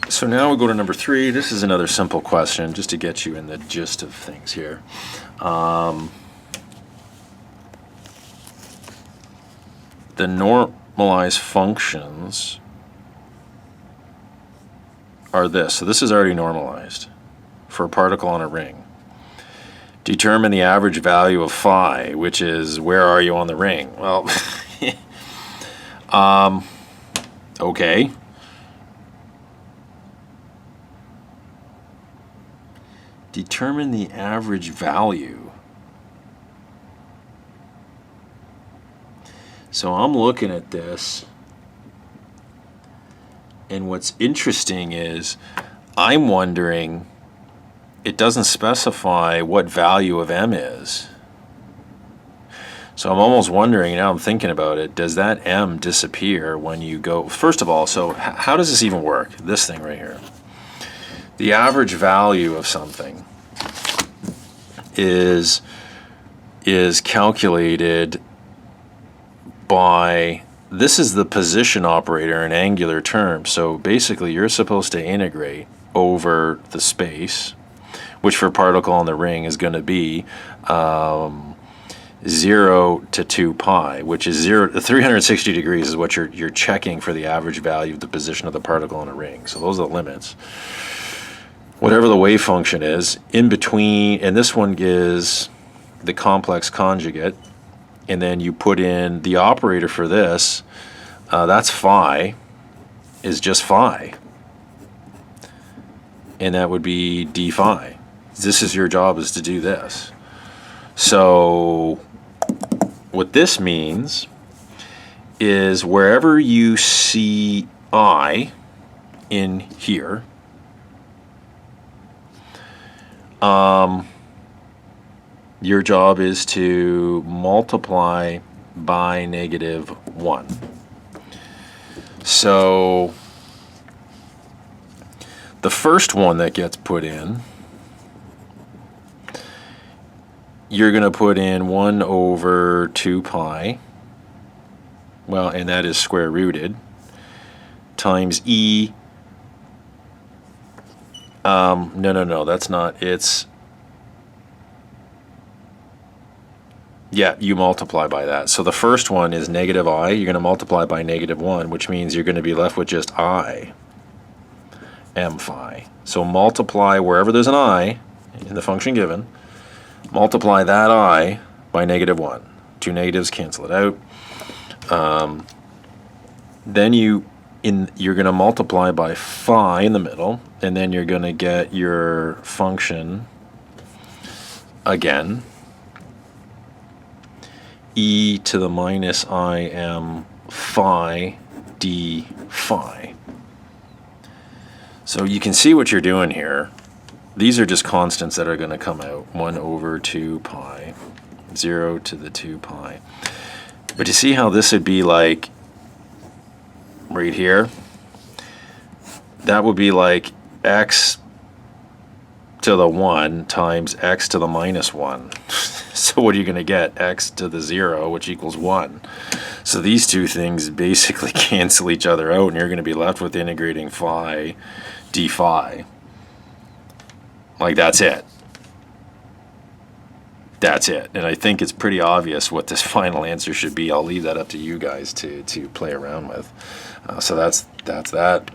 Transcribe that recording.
So now we go to number 3. This is another simple question, just to get you in the gist of things here. The normalized functions are this. So this is already normalized for a particle on a ring. Determine the average value of phi, which is where are you on the ring? Well, okay. Determine the average value. So I'm looking at this, and what's interesting is I'm wondering, it doesn't specify what value of m is. So I'm almost wondering, now I'm thinking about it, does that m disappear when you go, first of all, so how does this even work? This thing right here. The average value of something is calculated by, this is the position operator in angular terms. So basically you're supposed to integrate over the space, which for a particle on the ring is going to be 0 to 2 pi, which is 360 degrees is what you're checking for the average value of the position of the particle on a ring. So those are the limits. Whatever the wave function is, in between, and this one gives the complex conjugate, and then you put in the operator for this, that's phi, is just phi. And that would be d phi. This is your job, is to do this. So what this means is wherever you see I in here, your job is to multiply by -1. So the first one that gets put in, you're going to put in 1 over 2 pi, well, and that is square rooted, times e, no, that's not, it's, yeah, you multiply by that. So the first one is negative I, you're going to multiply by -1, which means you're going to be left with just I, m phi. So multiply wherever there's an I in the function given, multiply that I by -1. Two negatives cancel it out. Then you're going to multiply by phi in the middle, and then you're going to get your function again, e to the minus I m phi d phi. So you can see what you're doing here. These are just constants that are going to come out. 1 over 2 pi, 0 to the 2 pi. But you see how this would be like right here? That would be like x to the 1 times x to the minus 1. So what are you going to get? X to the 0, which equals 1. So these two things basically cancel each other out, and you're going to be left with integrating phi d phi. Like, that's it. That's it. And I think it's pretty obvious what this final answer should be. I'll leave that up to you guys to play around with. So that's that.